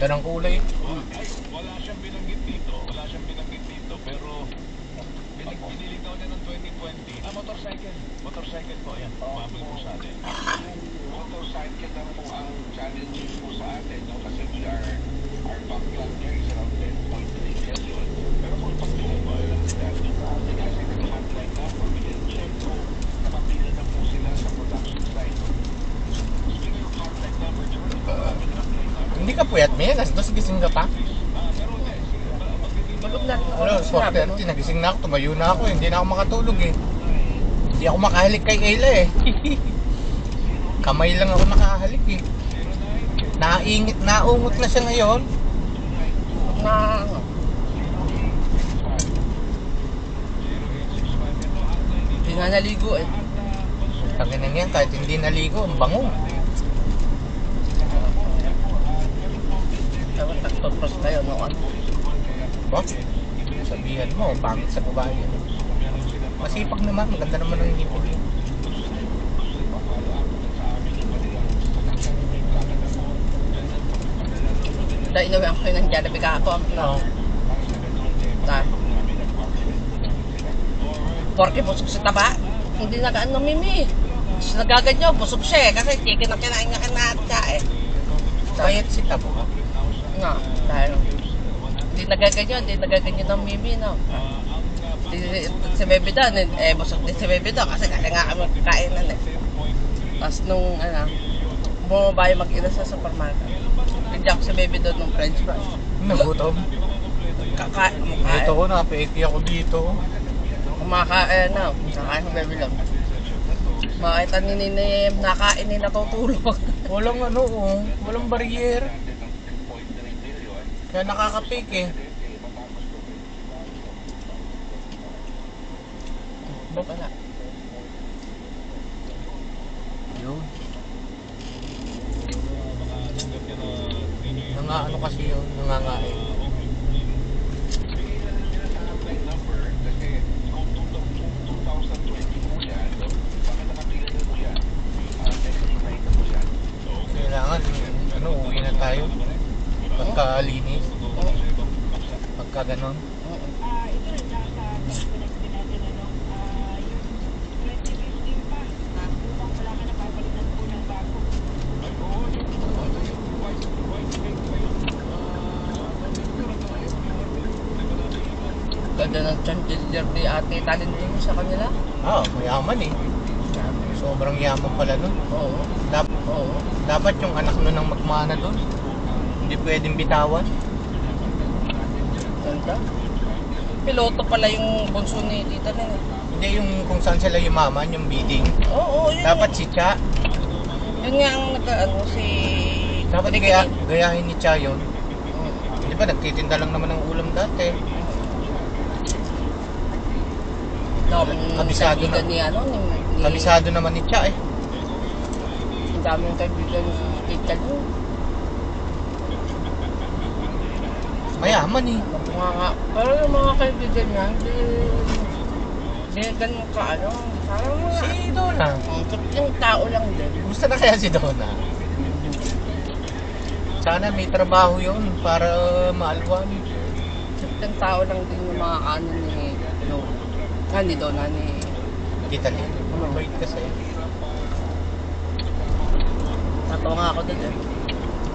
Ganda ng kulay. Wala siyang binanggit dito. Pero binili daw niya ng 2020. Motorcycle. Motorcycle po, yan. Mabili po sa atin. Motorcycle na po ang challenging po sa atin, no? Kasi our backlog there is around 10.3 million. Pero kung pag-tuloy lang sila, kasi nag-hotline na, pamilya check po, nakapila na po sila sa production site. Speaking of hotline number, Hindi ka puyat, may alas 2 gising ka pa. Tulog na. Ano, 4:30, nagising na ako, tumayo na ako, hindi na ako makatulog eh. Hindi ako makahalik kay Ayla eh. Kamay lang ako nakahalik eh. Naungot na siya ngayon. Hindi nga naligo eh. Sabi na yan, kahit hindi naligo, ang bango. Dapat nagtotros tayo noon. Boss, sabihan mo, pangit sa babae yan. Masipag naman, maganda naman ang hipag yun. Dahil inuwi ko ng Jollibee kahapon. Oo. Porke busog sa taba. Hindi nagaan ng mimi. Nagaganyo, busog siya eh. Kasi chicken ang kinain nga kinatya eh. Bayat si Tabo. Nga, dahil hindi nagaganyo ng mimi, no? Si Baby doon, busog din si Baby doon kasi kaya nga kami kainan eh. Tapos nung, bumaba yung mag-ina sa supermarket. Bigyan ko si Baby doon ng french fries. Nagutom. Kakain. Dito ko, nakapaiki ako dito. Kumakain na, kakain ko Baby lang. Makita ni Nini, nakain ni natutulog. Walang walang barrier. Kaya nakakapik eh. Baka na. Yun. Ano kasi yun, nangangain. Kailangan, uwi na tayo. Pagkalinis. Pagka ganon. Ganda ng chandelier ni Ate Talentino sa kanila. Mayaman eh. Sobrang yaman pala nun. Oo. Dapat yung anak nun ang magmana dun. Hindi pwedeng bitawan. Ganda. Piloto pala yung bunso ni Tita Nene. Hindi yung kung saan sila yumaman, yung bidding. Oo, yun. Dapat si Cha. Yun nga ang si... Dapat gayahin ni Cha yun. Di ba nagtitinda lang naman ng ulam dati. Kabisado na. Kabisado naman ni Cha eh. Ang daming kaibigan ni Tita Nene. Mayaman eh. Pero yung mga kaibigan niya, hindi ganun ka parang mga... Si Donna. Yung tao lang din. Gusto na kaya si Donna? Sana may trabaho yun para maalwan. Yung tao lang din yung mga ni Donna ni... Kita niya. Mabait kasi. Natawa nga ako din eh.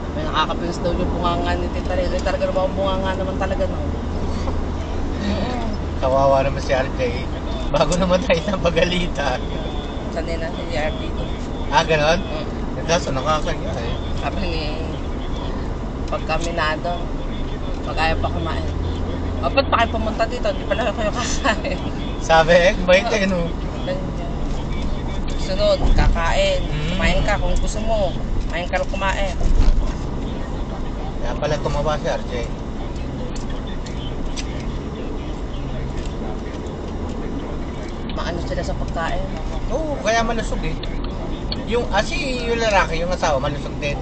May nakakapins daw yung bunganga ni Tita Nene. Talaga naman bunganga naman talaga no. Kawawa naman si RJ. Bago naman tayo na pagalitan. Sanay na si RJ dito. Ganon? Kaso nakakaya eh. Sabi ni... Pag kami na doon, pag ayaw pa kumain. Ba't pa kayo pumunta dito? Hindi pala kayo kakain. Sabi bait eh no? Sunod, kakain. Kumain ka kung gusto mo. Kumain ka rin kumain. Kaya pala tumaba si RJ. Maano sila sa pagkain. Oo, kaya malusog eh. Yung lalaki, yung asawa, malusog din.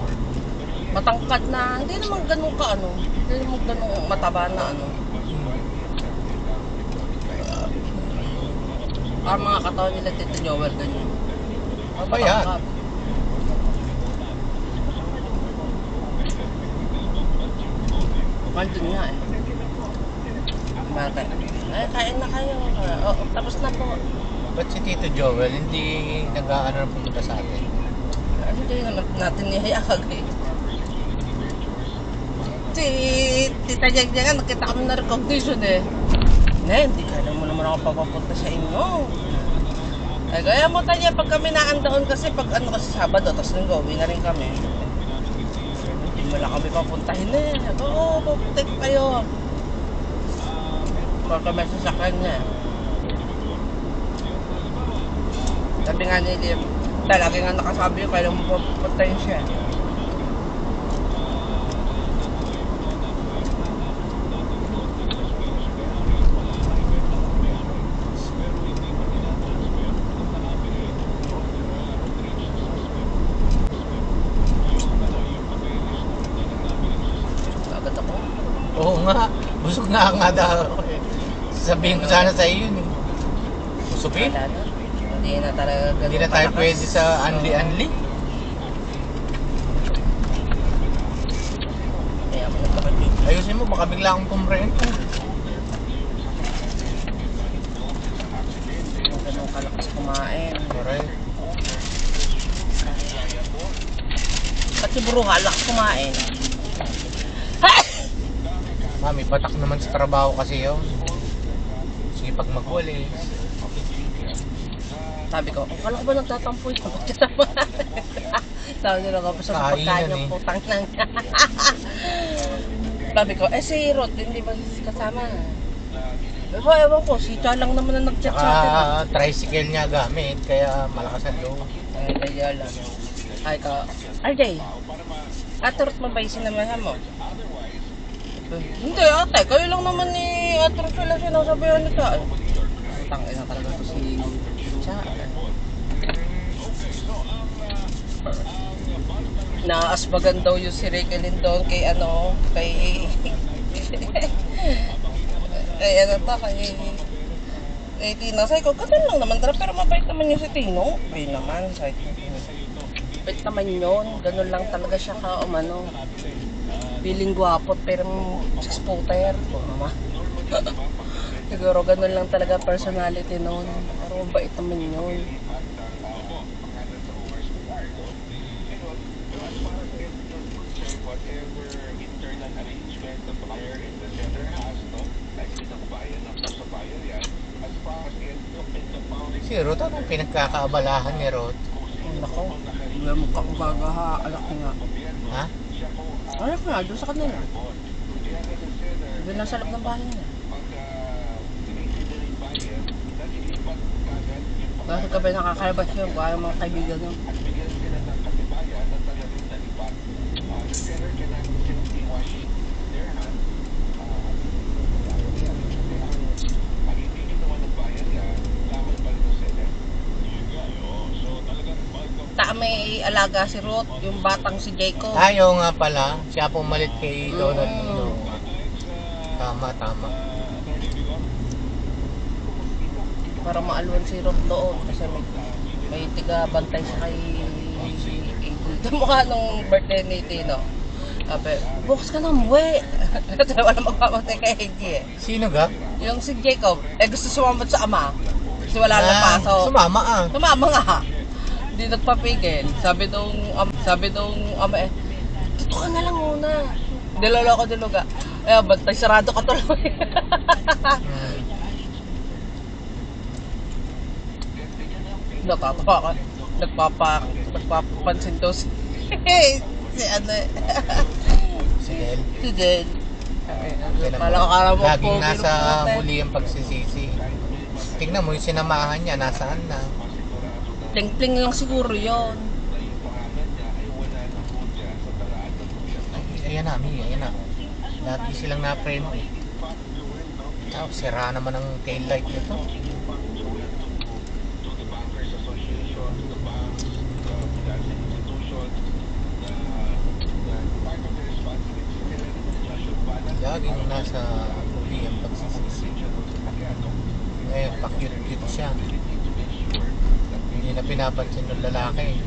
Matangkad na, hindi naman ganun ka hindi naman ganun mataba na Ang mga katawan nila Tito Joel ganyan. Mabayat. Nandun nga eh. Bakit? Ay, kain na kayo. Oo, tapos na po. Ba't si Tito Joel hindi nag-aano na pumunta sa atin? Hindi naman natin nihayag eh. Si Tita Yang nga, nakita kami na recognition eh. Hindi ka naman ako papapunta sa inyo. Ay, kaya mo tayo pag kami naandoon kasi pag ano kasi Sabado, tapos linggo, uwi na rin kami. Hindi mo lang kami papuntahin eh. Oo, papuntahin kayo. Pag kami sa kanya. Sabi nga ni Liam, talaga nga nakasabi yung kailan mo papuntahin siya. Agad ako. Oo nga, busog na nga daw. Sabihin ko sana sa iyo yun eh. Busugin? Wala na. Hindi na talaga ganun. Hindi na tayo kalakas. pwede sa anli-anli. Kaya ako nagpapatid. Ayusin mo, baka bigla akong kumrento. Ganun kalakas kumain. Correct. Pati buro lakas kumain. Mami, batak naman sa trabaho kasi yun. Sige, pag magwalis. Sabi ko, kala ko ba nagtatampo ito? Ba't kasama? Sabi nila ko, basta sa Kainan pagkain eh. ng putang lang. Sabi ko, si Rod, hindi ba kasama? Ewan ko, si Cha lang naman na nag-chat sa atin. Tricycle niya gamit, kaya malakas ang loob. Ay, kaya lang. Ay, RJ, Aturot mo ba yung sinamahan mo? Hindi ate, kayo lang naman ni Aturot sila sinasabihan ni Cha. Tangin na talaga to si Cha. Naasbagan daw yung si Regelin doon kay kay ano to, kay Tina. Sabi ko, ganun lang naman talaga, pero mabait naman yung si Tino. Hindi naman, sabi ko. Mabait naman yun, ganun lang talaga siya ka, feeling guwapot, pero six-footer. O naman. Siguro ganun lang talaga personality noon. Pero mabait naman yun. Whatever internal arrangement the buyer and the seller has, no? Like pinagbayan ng sa buyer yan. As far as the founding Si Ruth, anong pinagkakaabalahan ni Ruth? Ay, nako. Hindi mo kakumbaga ha. Alak nga. Ha? Alak nga, doon sa kanila. Doon lang sa loob ng bahay niya. Bakit ka ba nakakalabas yun? Kaya mga kaibigan nyo. bigyan sila ng katibayan na talagang nalipat. The seller cannot simply wash their hands. Pag hindi ginawa ng buyer yan, laman pa rin ng seller. So talagang May alaga si Ruth, yung batang si Jacob. Ayaw nga pala, siya pumalit kay Donald Mundo. Tama, tama. Para maalwan si Ruth doon. Kasi may tiga bantay siya kay Ito mukha nung birthday ni Tino. Sabi, bukas ka na umuwi. Kasi wala magpapatay kay Heidi eh. Sino ga? Yung si Jacob, gusto sumamot sa ama. Kasi wala lang pasok. Sumama ah. Sumama nga. Hindi nagpapigil. Sabi nung ama eh, dito ka na lang muna. Dilolo ko diluga. Eh, bantay sarado ka tuloy. Natatawa ka. Nagpapapansin daw si ano eh. Si Del. Si Del. Tingnan mo. Kala ko kala mo Laging pogi nasa ng puti. muli ang pagsisisi. Tingnan mo yung sinamahan niya, nasaan na? Pling-pling lang siguro yon. Ayan na, ayan na. Lagi silang na-preno eh. Oh, sira naman ang taillight nito. Laging nasa muli ang pagsisisi. Eh, pa-cute-cute siya. Hindi na pinapansin ng lalaki.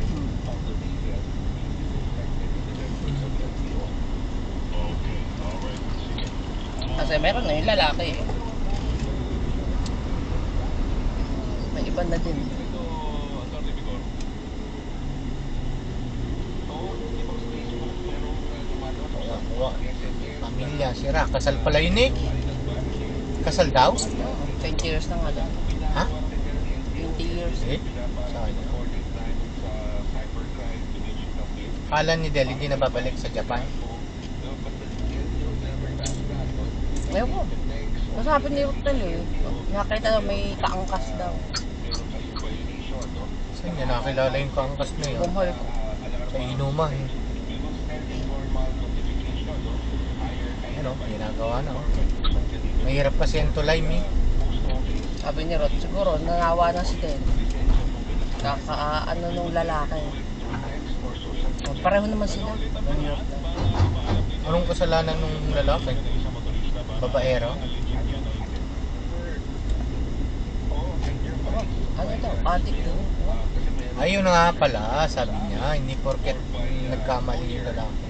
meron na yung lalaki eh. May iba na din. Ito, Atty. Vigor. Kuha. Pamilya, sira. Kasal pala yun eh. Kasal daw? 20 years na nga daw. Ha? 20 years. Eh? Saan? Kala ni Del, hindi na babalik sa Japan. Ewan ko. Nasabi ni Rutel eh. Nakita daw may kaangkas daw. Saan niya nakakilala yung kaangkas na yun? Bumahal ko. Sa inuman. Ano, ginagawa na. Mahirap kasi yung tulay, mi. Sabi ni Rod, siguro nanawa na si Del. Kakaano nung lalaki. Pareho naman sila. Anong kasalanan ng lalaki? Babaero? Ano daw? Adik din. Ayun na nga pala, sabi niya, hindi porket nagkamali yung lalaki.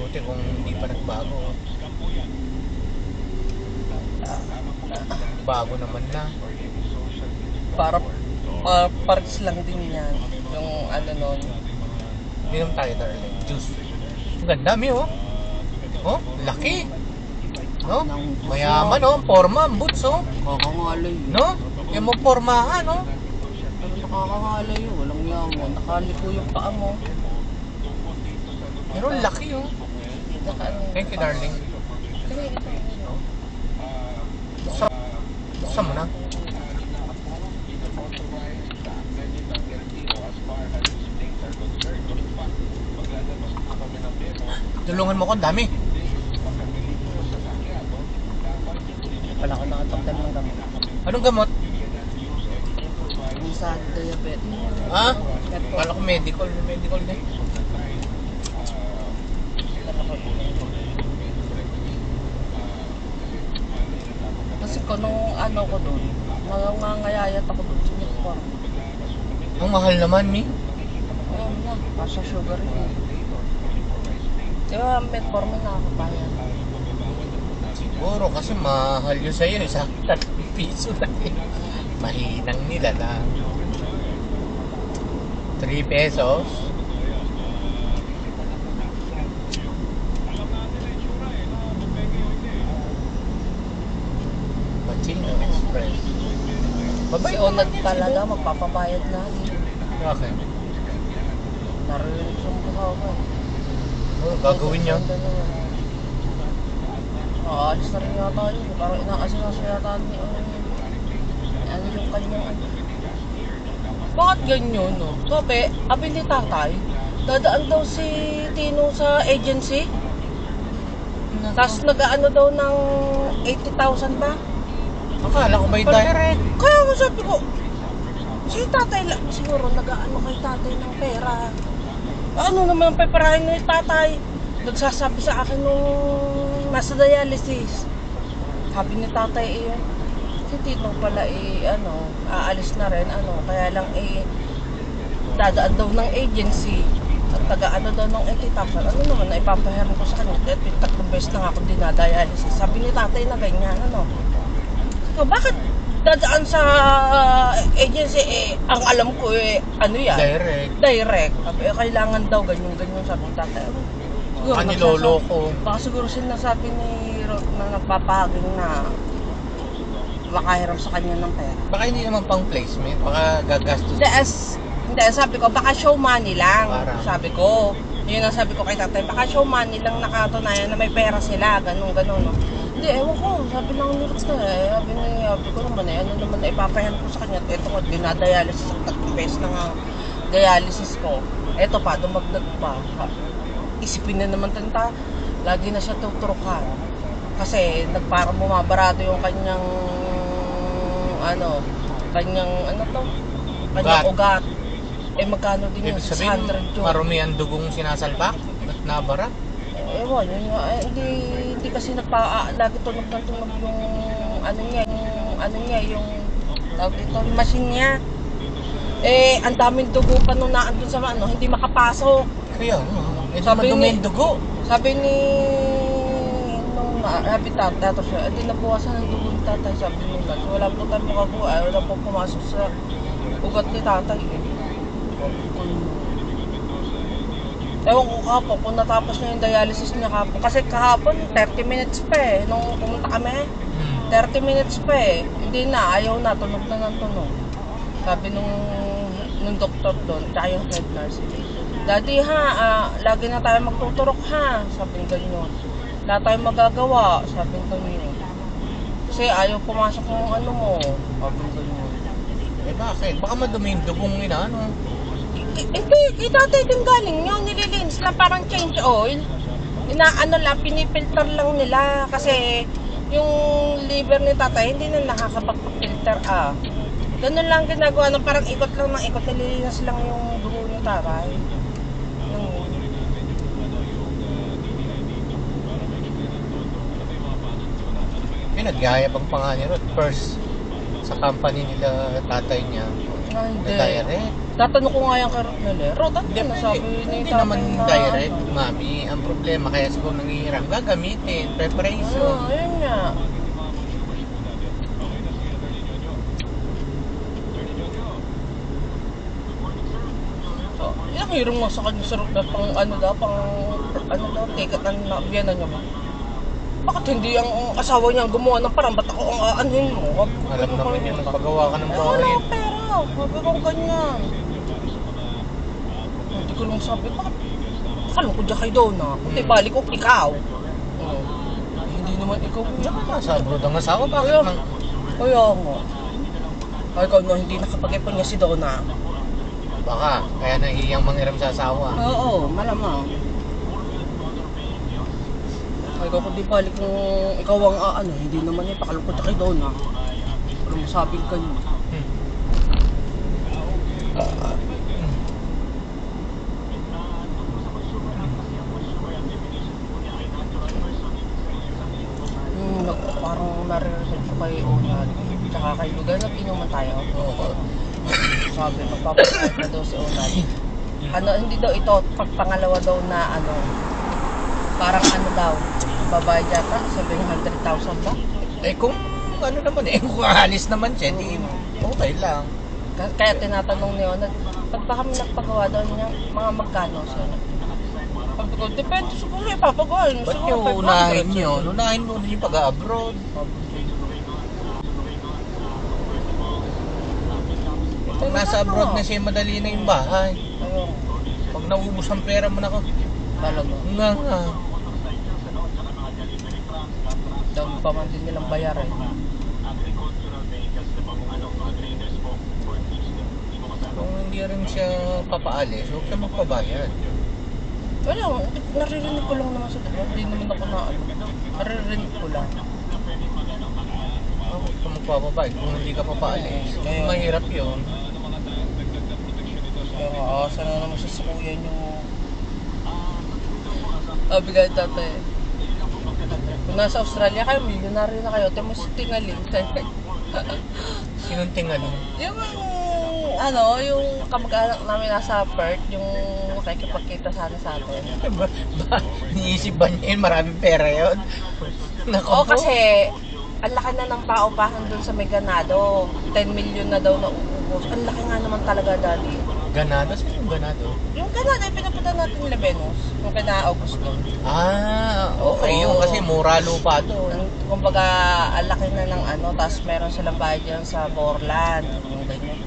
Buti kung hindi pa nagbago. Bago naman na. Para parts lang din yan. Yung ano nun. Minom tayo, darling. Juice. Ang ganda, mi, oh. Oh, laki. No? Mayaman, oh. Forma, ang boots, oh. Nakakangalay. No? Yung mo pormahan, oh. Pero nakakangalay yun. Walang yaman. Nakaliko yung paa mo. Pero ang laki, oh. Thank you, darling. Buksan mo na. Tulungan mo ko, dami. Wala ko nakatagdan ng gamot. Anong gamot? Yung sa diabetes. Ah? Kala ko medical. Medical din. Kasi ko nung ano ko doon, nangangayayat ako doon sa Metform. Ang mahal naman, mi. Ayun na, nasa sugar yun. Di ba Metform na nakakabayan? Siguro kasi mahal yun sa'yo. Isa 3 piso lang. Mahinang nila na 3 pesos. Machino Express. Kasi onad talaga, magpapabayad na. Okay. Narinig sa mukha ko. Oh, gagawin niya. Aalis na rin yata yun. Parang inaasikaso yata ni ano yung kanyang ano. Bakit ganyan, no? Sabi, abin ni tatay, dadaan daw si Tino sa agency. Tapos nag-ano daw ng 80,000 ba? Akala ko may direct. Kaya nga sabi ko, si tatay lang, siguro nag-ano kay tatay ng pera. Ano naman peperahin ni tatay? Nagsasabi sa akin nung nasa dialysis. Sabi ni tatay si Tito pala aalis na rin, kaya lang dadaan daw ng agency at taga-ano daw ng 80,000. Ano naman, naipapahiram ko sa kanya. At 3 beses na nga ako dinadialysis. Sabi ni tatay na ganyan, So, bakit dadaan sa agency, ang alam ko ano yan? Direct. Sabi, kailangan daw ganyan. Sabi ni tatay. Siguro, Nilolo ko. Baka siguro sinasabi ni Rod na nagpapahaging na makahiram sa kanya ng pera. Baka hindi naman pang placement. Baka gagastos. Hindi, sabi ko, baka show money lang. Parang. Sabi ko. Yun ang sabi ko kay tatay, baka show money lang nakatunayan na may pera sila, ganun, no. Hindi, ewan ko, sabi lang ni Rod sabi ko naman ano naman, ipapahiram ko sa kanya. Ito ko, dinadialysis sa 3 beses na nga dialysis ko. Ito pa, dumagdag pa. Isipin na naman tanta, lagi na siya tuturukan. Kasi nagparang bumabarado yung kanyang kanyang ugat. Magkano din yun? Ibig sabihin, 600 yun. marumi ang dugong sinasalpak? Ba't nabara? Ewan, yun nga. Hindi kasi lagi tunog yung tawag dito, machine niya. Eh, ang daming dugo pa nung naandun sa ano, hindi makapasok. Kaya, ito Sabi madumi ni- yung dugo. Sabi ni nung habitat dato siya, hindi nabukasan ng dugo ni tatay, sabi ni Max. Wala po tayo makabuhay, wala po pumasok sa ugat ni tatay. Ewan ko kahapon kung natapos niya yung dialysis niya kahapon. Kasi kahapon 30 minutes pa eh, nung pumunta kami. 30 minutes pa eh. Hindi na, ayaw na, tunog na ng tunog. Sabi nung doktor doon, tsaka yung head nurse. Daddy ha, lagi na tayo magtuturok ha. Sabi ng ganyan. Wala tayong magagawa. Sabi ng ganyan. Kasi ayaw pumasok yung ano mo. Sabi ng ganyan. Eh bakit? Baka madumi yung dugong inaano. Hindi, kita din galing yun. Nililinis lang parang change oil. Inaano lang, pinipilter lang nila. Kasi yung liver ni tatay, hindi na nakakapag-filter Ganun lang ginagawa ng parang ikot lang ng ikot. Nililinis lang yung dugo ni tatay. Pinagyayabang pa nga ni Rod. First, sa company nila tatay niya. Hindi. Direct. Tatanong ko nga yung kay Ronel eh. Rod, ano Hindi, nasabi ni hindi tatay naman na... direct, mami. Ang problema, kaya siguro nangihiram, gagamitin, preparation. Ayun nga. Yung hirong mo sa kanya sarap na pang ano daw, ticket na biyanan niya ba? Bakit hindi ang asawa niya ang gumawa ng parang ba't ako ang aanhin mo? Alam naman yan, nagpagawa ka ng Wala bahay. akong pera. Sabi ko ganyan. Hindi ko lang sabi, bakit? Akala ko dyan kayo daw na. Hindi, balik ko ikaw. Hindi naman ikaw. Diyan ka nasa abroad ang asawa, bakit Kaya, nang... kaya nga. Ay, ikaw no, hindi nakapag-ipon niya si Donna. Baka, kaya nahihiyang manghiram sa asawa. Oo, malamang. Ay, ikaw kung di balik kung ikaw ang hindi naman yung pakalungkot na kay Donna. Walang masabing kayo. Parang naririnig ko kay Onad. Tsaka kay Lugar, nag-inuman tayo. Oo. Sabi, magpapasayag na daw si Onad. Hindi daw ito, pagpangalawa daw na parang daw, babayad yata, 700,000 ba? Eh kung ano naman kung alis naman siya, di okay lang. Kaya tinatanong ni Onad, pag ba kami nagpagawa daw niya, mga magkano siya? Sabi ko, depende siguro ipapagawa. Ba't yung unahin nyo? Unahin mo yung pag-abroad. Pag nasa abroad na siya, madali na yung bahay. Ayun, Pag naubos ang pera mo na ko, talaga. nga. Dami pa man din nilang bayaran. Kung hindi rin siya papaalis, huwag siya magpabayad. Wala, naririnig ko lang naman sa dalawa. Hindi naman ako naririnig ko lang. Huwag ka magpapabayad kung hindi ka papaalis. Mahirap yun. Kaya aasa na naman sa kuya nyo. Bigay tatay. Kung nasa Australia kayo, milyonaryo na kayo. Ito mo si Tingaling. Sinong tingaling? Yung yung kamag-anak namin nasa Perth, yung nakikipagkita sana sa atin. Iniisip ba niya yun? Maraming pera yun? Oo, kasi ang laki na ng paupahan dun sa may ganado. 10 million na daw na uubos. Ang laki nga naman talaga dati. Ganado? Saan yung ganado? Yung ganado, yung pinapunta natin nila Venus. Yung kina Augusto. Okay yun. Kasi mura lupa doon. Kumbaga, ang laki na ng tapos meron silang bahay dyan sa Borland. Yung ganyan.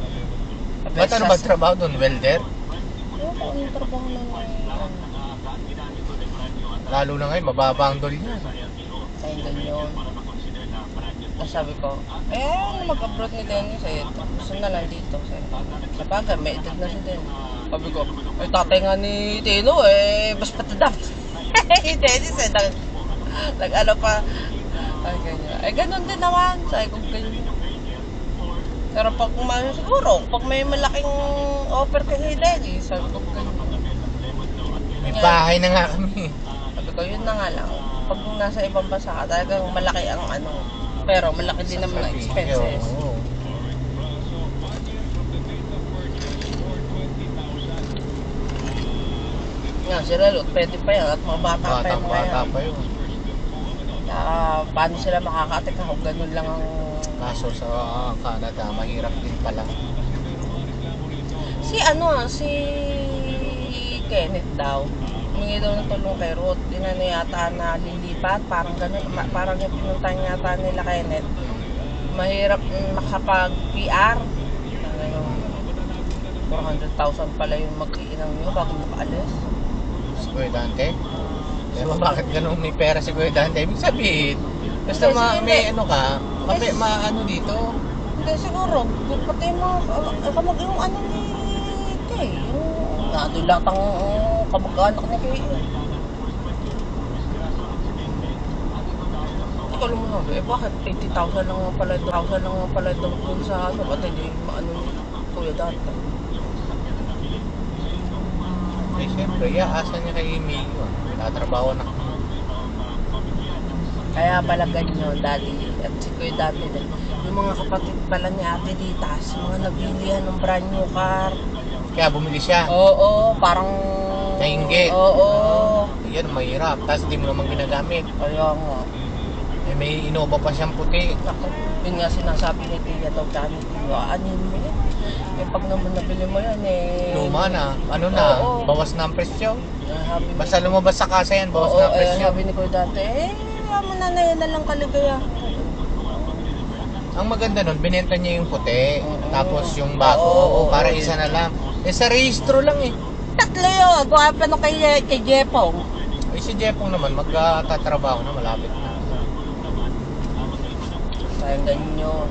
Ba't ano ba trabaho doon? Welder? Ano po ang trabaho na Lalo na ngayon, mababa ang dol niya. Ayun ganyan. Tapos sabi ko, mag-abroad ni Dennis gusto na lang dito. Sa bagay, may edad na si Dennis. Sabi ko, tatay nga ni Tino mas patadap. Dennis nag-ano pa. Ay, ganyan. Ganun din naman. Sabi ko, ganyan. Pero pag siguro, pag may malaking offer kay Dennis, sabi ko, ganyan. May bahay na nga kami. Sabi ko, yun na nga lang. Pag nasa ibang bansa ka, talagang malaki ang pero malaki din naman ang expenses. Nga, si Relot, pwede pa yan at mga bata pa yan. Bata pa yun. Paano sila makaka-attack kung ganun lang ang... Kaso sa Canada, mahirap din pala. Si Kenneth daw, humingi daw ng tulong kay Ruth. Di na yata na lilipat, parang ganun, parang yung pinuntahan yata nila Kenneth. Mahirap makapag-PR. Ano yung 400,000 pala yung mag-iinang nyo bago makaalis. Si Kuya Dante? Pero bakit ganun may pera si Kuya Dante? Ibig sabihin, basta Kasi may hindi. ano ka, ano dito. Hindi siguro, pati yung yung ano ni Kay, yung lahat ang kamag-anak ni Kay. Ikaw lang mo, bakit 80,000 lang pala doon sa ano, ba't hindi maano ni Kuya Dante? Eh syempre, asa niya kay Emilio. Tatrabaho na. Kaya pala ganyan, Daddy, at si Kuya Dante din. Yung mga kapatid pala ni Ate Ditas, yung mga nabilihan ng brand new car. Kaya bumili siya. Oo, parang... Nainggit. Oo. Yan, mahirap. Tapos di mo naman ginagamit. Kaya nga. Eh, may Innova pa siyang puti. Ako, yun nga sinasabi ni Tia daw kaya ni Tia, anin mo yan? Eh pag naman nabili mo yan eh... Luma na. Ano na? Oo. Bawas na ang presyo. Sabi ni- Basta lumabas sa kasa yan, bawas Oo, na ang presyo. sabi ni Kuya Dante, mo na yan na lang kaligaya. Ang maganda nun, binenta niya yung puti. Oo. Tapos yung bago. Oo, para oo. isa na lang. Eh, sa rehistro lang eh. Tatlo yun, gawa pa nung kay Jepong. Eh, si Jepong naman, magtatrabaho na, malapit na. Kaya ganyan yun.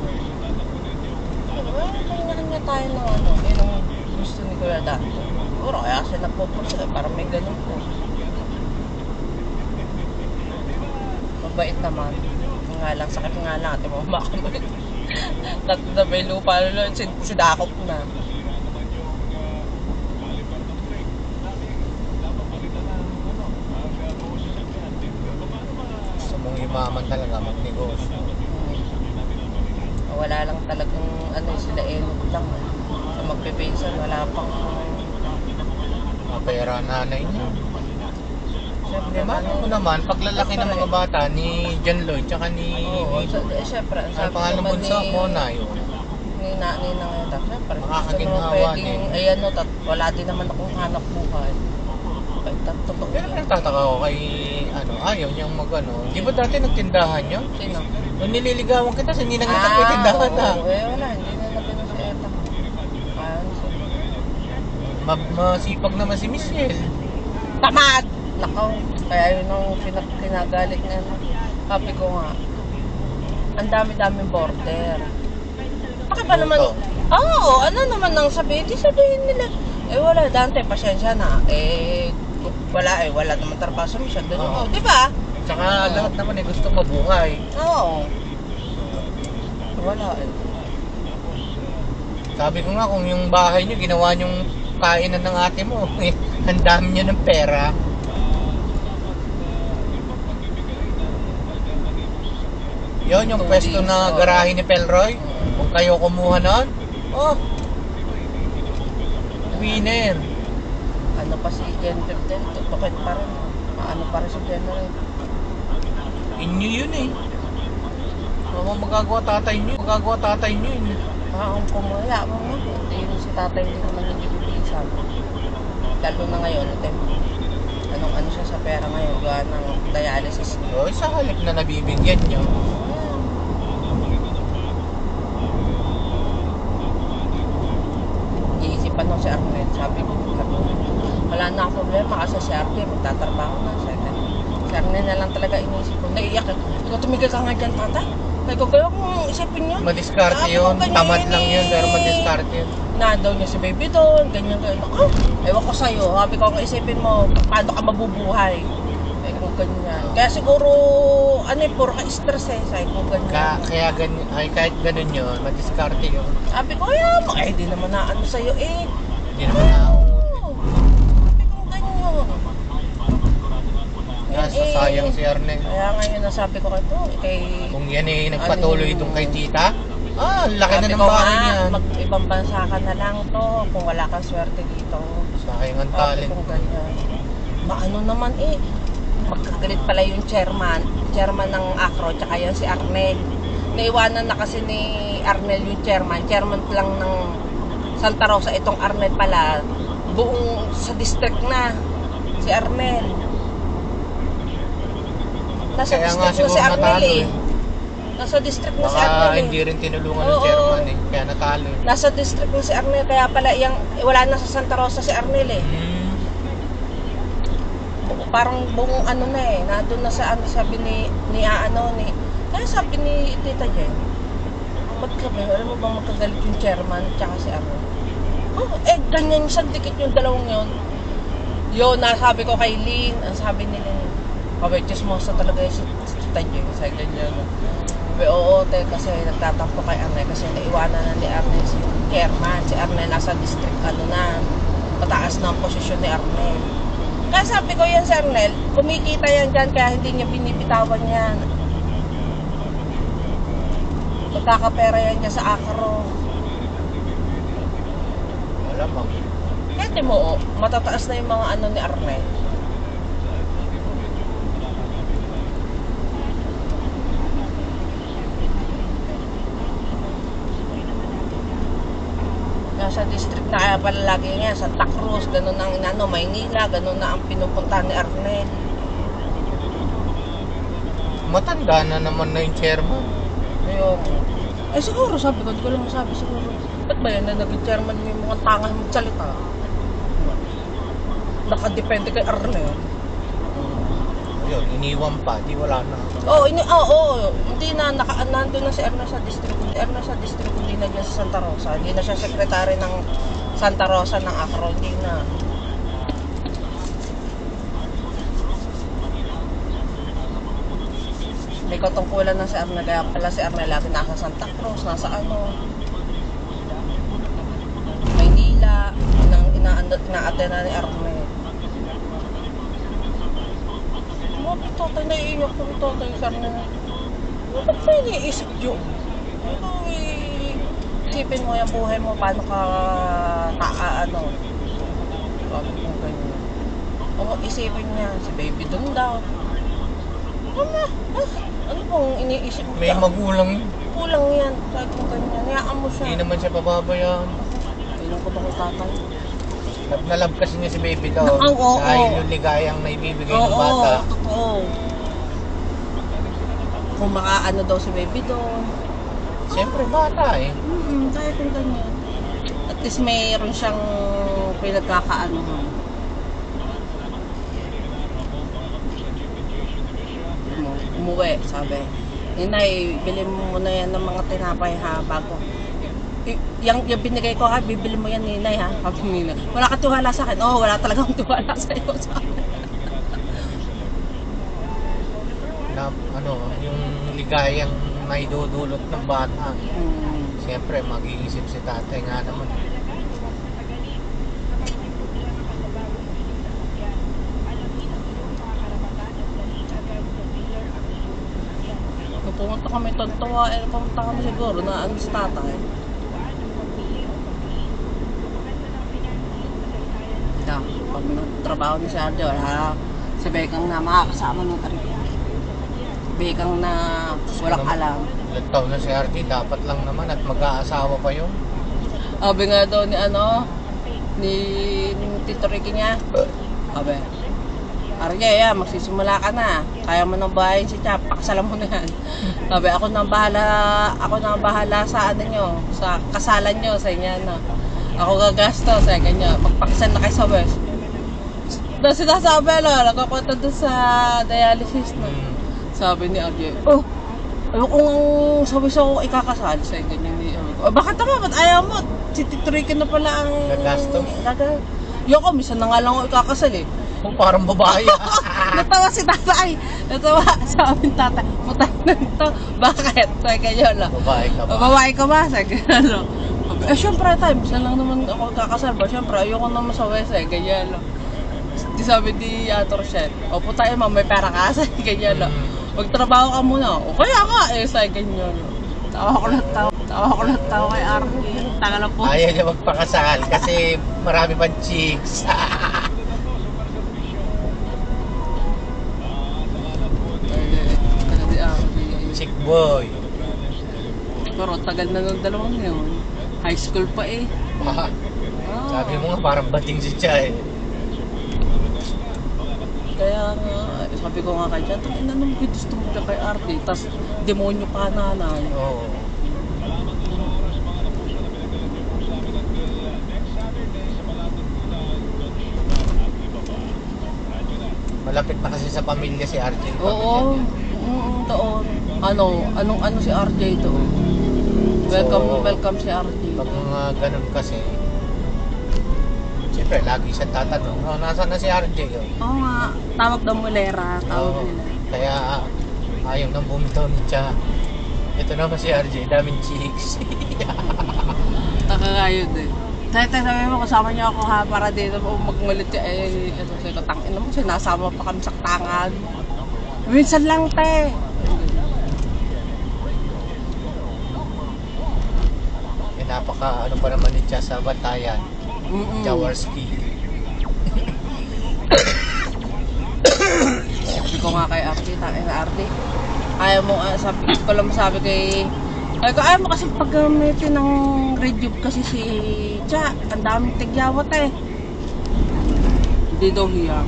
Kanya-kanya tayo ng ano, yun ang gusto ni Kuya Dante. Siguro kaya siya napupunta para may ganun po. Mabait naman. Nga lang, sakit nga lang ate mama kami. Tatlo na may lupa na sidakop na. Gusto mong yumaman talaga, magnegosyo. Wala lang talagang ano sila lang. Sa magpipinsan, wala pang... Pera nanay niya. Siyempre, Mano mo naman, paglalaki ng mga bata ni John Lloyd, tsaka ni... Oo, siyempre, ang Ang sabi pangalan naman bunso, Mona yun. ni Nangeta, siyempre, gusto Makakaginhawa naman pwedeng, din. ayan no, wala din naman akong hanap buhay. Ay, totoo Pero yan. nagtataka ko kay, ayaw niyang di ba dati nagtindahan niya? Sino? Nung nililigawan kita, hindi na kita may tindahan na. oo, wala, hindi na nagano si Eta. Ano siya? Masipag naman si Michelle. Tamad! Nakaw, kaya yun ang kinagalit na ano. Sabi ko nga, ang dami-daming border. Bakit ba naman, oo, ano naman nang sabihin, di sabihin nila. Eh wala, Dante, pasensya na. Wala naman trabaho sa Michelle. Oo. Di ba? Tsaka lahat naman gusto mabuhay. Oo. Wala eh. Sabi ko nga, kung yung bahay niyo, ginawa niyong kainan ng ate mo, ang dami niyo ng pera. Yun, yung pwesto na garahe ni Pelroy. Kung kayo kumuha nun, winner. Ano pa si Jennifer din, tutukin pa rin. Ano pa rin si Jennifer. Inyo yun eh. Ano magagawa tatay niyo yun. Ang kumula mo nga. Hindi si tatay din naman yung ibibisan. Lalo na ngayon, ano siya sa pera ngayon, gawa ng dialysis. So, sa halip na nabibigyan niyo. Iisipan nung si Arnel, sabi ko, wala na akong problema kasi si Arnel, magtatrabaho na siya. Si Arnel na lang talaga iniisip ko. Naiiyak ka. Ikaw tumigil ka nga dyan, tata. Kaya ko kayo kung isipin yun. Madiskarte Sabi yun. ko, ganyan Tamad lang yun, pero eh. madiskarte yun. Na daw niya si baby doon, ganyan. Ako, ewan ko sa'yo. Sabi ko, kung isipin mo, paano ka mabubuhay? Kaya ko ganyan. Kaya siguro, puro ka stress eh. Sabi ko ganyan. Kahit ganun yun, madiskarte yun. Sabi ko, di naman na ano sa'yo eh. Hindi naman ako. Sabi ko ganyan. Sayang si Arnel. Kaya ngayon nasabi ko kay Kung yan nagpatuloy itong kay tita, laki na sabi ng ko bahay nga, niyan. mag-ibang bansa ka na lang to kung wala kang swerte dito. Sayang ang Sabi talent. ko ganyan. Maano naman eh. Magkagalit pala yung chairman ng Acro, tsaka yan si Arnel. Naiwanan na kasi ni Arnel yung chairman lang ng Santa Rosa. Itong Arnel pala, buong sa district na si Arnel. Nasa Kaya nga district na si siguro Arnel natalo eh. eh. Nasa district na si Baka Arnel eh. hindi rin tinulungan ng Oo. chairman eh. Kaya natalo eh. Nasa district na si Arnel, kaya pala yung, wala na sa Santa Rosa si Arnel eh. Parang buong ano na eh, nandun na sa ano, sabi ni kaya sabi ni Tita Jen, ba't kami, alam mo bang magkagalit yung chairman tsaka si Arnel? Oh, eh, ganyan, sandikit yung dalawang yun. Yun, nasabi ko kay Ling, ang sabi ni Ling, kabay, mo sa talaga si Tita Jen, kasi ganyan. Sabi, oo, te, kasi nagtatampo kay Arnel, kasi naiwanan na ni Arnel si chairman. Si Arnel nasa district, ano na, mataas na ang posisyon ni Arnel. Kaya sabi ko yan si Arnel, kumikita yan dyan, kaya hindi niya binibitawan yan. Magkakapera yan niya sa Acro. Malamang. Kaya di mo, matataas na yung mga ano ni Arnel. Nasa district na kaya pala lagi nga, Santa Cruz, ganun ang inano, Maynila, ganun na ang pinupunta ni Arnel. Matanda na naman na yung chairman. Ayun. Eh siguro, sabi ko, hindi ko lang masabi siguro. Ba't ba yan na naging chairman may mga tangang magsalita? Nakadepende kay Arnel. Ayun, iniwan pa. Di wala na. Hindi na, nandun na si Arnel sa district. Arnel sa district, hindi na dyan sa Santa Rosa. Hindi na siya sekretary ng Santa Rosa ng Acro. Hindi na. May katungkulan na si Arnel. Kaya pala si Arnel lagi nasa Santa Cruz, nasa ano, Maynila. Ina-attend na ni Arnel. Tatay, naiiyak ko ito. Tatay, sabi na, ba't ba iniisip yun? Ano, isipin mo yung buhay mo, paano ka ano. Sabi ko ganyan. O, isipin niya, si baby dun daw. Ano pong iniisip mo? May magulang yun. Kulang yan. Sabi ko ganyan, niyaan mo siya. Hindi naman siya pababayaan. Kailan ko ito kay tatay. Nalab kasi niya si baby daw. Oo. Dahil yung ligayang naibibigay ng bata. Oo. Kung makaano daw si baby doon. Siyempre bata eh. Kaya kung ganyan. At least mayroon siyang pinagkakaano. Umuwi, sabi. Inay, bilhin mo muna yan ng mga tinapay ha, bago. Yung binigay ko ha, bibili mo yan ninay ha. Sabi ni Ninay, wala ka tiwala sa akin. Oo, wala talagang tiwala sa iyo. Na, yung ligayang naidudulot ng bata. Siyempre, mag-iisip si tatay nga naman. Kung pumunta kami tontuwa, pumunta kami siguro na ano si tatay. Pag nagtrabaho ni si Arjo, wala si Bekang na makakasama ng tarif. Bekang na walang alam. Ilang taon na si RT, dapat lang naman at mag-aasawa pa yun. Sabi nga daw ni Tito Ricky niya. Sabi, Arjo, magsisimula ka na. Kaya mo nang bahayin si Chap, pakasalan mo na yan. Sabi, ako na bahala sa ano nyo, sa kasalan nyo, sa inyo, no. Ako gagastos, ganyan. Magpakisal na kayo sa West. Doon sinasabi, nagkakwento doon sa dialysis, no. Sabi ni Arje, ayoko nga sabi sa ako ikakasal sa ganyan ni bakit naman, ba't ayaw mo? Si Tito Ricky na pala ang gagastos. Yoko, minsan na nga lang ako ikakasal eh. Parang babae. Natawa si tatay. Natawa sa amin tatay. Putay na ito. Bakit? Sabi kayo, Babae ka ba? Babae ka ba? Sabi kayo, syempre tayo, minsan lang naman ako kakasal ba? Syempre, ayoko naman sa West eh. Ganyan, Di sabi di Ator Shed, putay mo, may pera ka. Sabi ganyan, magtrabaho ka muna. O kaya nga, sabi ganyan. Tawa ko lang kay Arnie. Taga lang po. Ayaw niya magpakasal kasi marami pang chicks. Boy. Pero tagal na ng dalawang yun. High school pa eh. Ah, Ah, sabi mo nga parang bating si Cha eh. Kaya nga, sabi ko nga kay Jan, ina nung gusto mo kay RT, tas demonyo ka nanay. Oo. Malapit na kasi sa pamilya si RJ. Oo, doon. Anong si RJ doon? Oo. Welcome si RJ. Pag mga ganun kasi, siyempre lagi siya tatanong, oh, nasaan na si RJ? Oh? Oo nga, tawag daw mulera, tawag Oo. nila. Kaya ayaw nang bumitaw ni Cha. Ito naman si RJ, daming chicks. Nakakayod eh. Sabi mo, kasama niyo ako ha, para dito magmulit siya. Eh, ito siya, tangin mo, sinasama pa kami sa tangan. Minsan lang, te. Eh, napaka ano pa naman ni Cha sa bantayan. Jaworski. Sabi ko nga kay RT, tangin na RT. Ayaw mo, sabi kay... Ay ko, ayaw mo kasi pag may ng review kasi si Cha, ang daming tigyawat eh. Hindi daw hiya.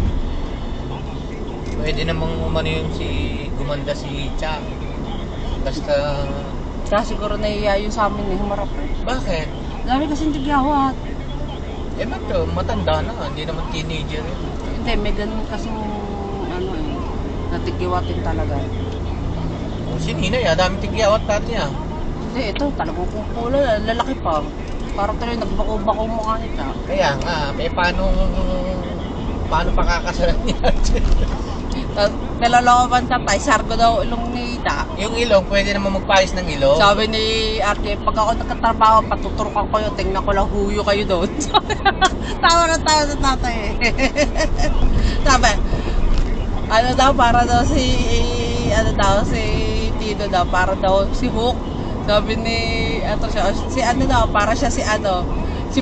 Pwede namang umano yun gumanda si Cha. Basta, Kaya siguro nahiya yun sa amin eh, humarap eh. bakit? Dami kasing tigyawat. Eh, ba't to? Matanda na, hindi naman teenager yun. Hindi, may ganun kasing ano eh, natigyawatin talaga. O, si Ninay, daming tigyawat dati ah. Hindi, ito talagang kumpula, lalaki pa. Parang tuloy nagbako-bako mukha nita. Kaya nga, eh paano pakakasalan niya? Nalalaman tatay, sargo daw ilong ni Ita. Yung ilong, pwede naman magpayos ng ilong. Sabi ni RJ, pag ako nagkatrabaho, patuturukan ko yun, tingnan ko lang huyo kayo doon. Tawa na tayo sa tatay eh. Sabi, ano daw, para daw si Tito daw, para daw si Hook. Sabi ni, si ano daw, para siya si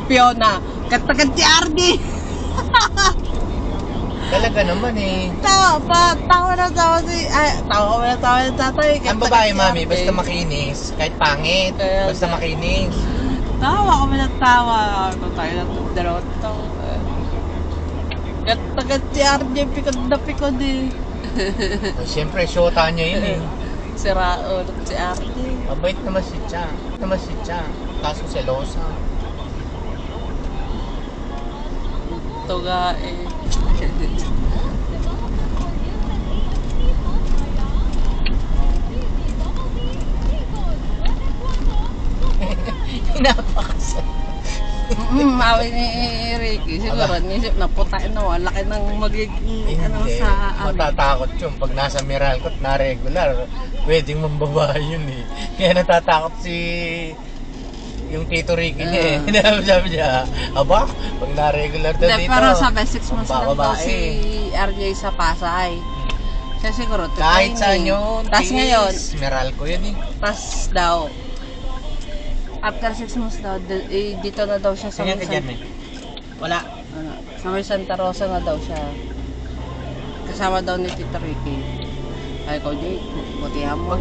Fiona. Katagat si RJ. Talaga naman eh. Tawa na si tatay. Ang babae, mami, basta makinis. Kahit pangit, Kaya basta nga. makinis. Tawa kami ng tawa. Kung tayo na dalawa ito. Katagat si RJ, pikod na pikod eh. Eh, siyempre, shota niya yun eh. Sira ulit si RJ. Mabait naman si Cha. Kaso selosa. Ito nga eh. Pinapakasal. Mawi ni Ricky. Siguro, nisip na putain na laki ng magiging ano Hindi. sa Matatakot yun. Pag nasa Meralcot na regular, pwedeng mambabae yun eh. Kaya natatakot yung Tito Ricky niya eh. Sabi niya, aba, pag na-regular daw Hindi, dito, pero sabi, 6 months lang daw babae. si RJ sa Pasay. Kaya siguro, Kahit saan yun, Tapos ngayon, Meralco yun eh. tas daw, after 6 months daw, dito na daw siya sa Kaya ka dyan eh. Wala. sa may Santa Rosa na daw siya. Kasama daw ni Tito Ricky. Ay ko, di, butihan mo.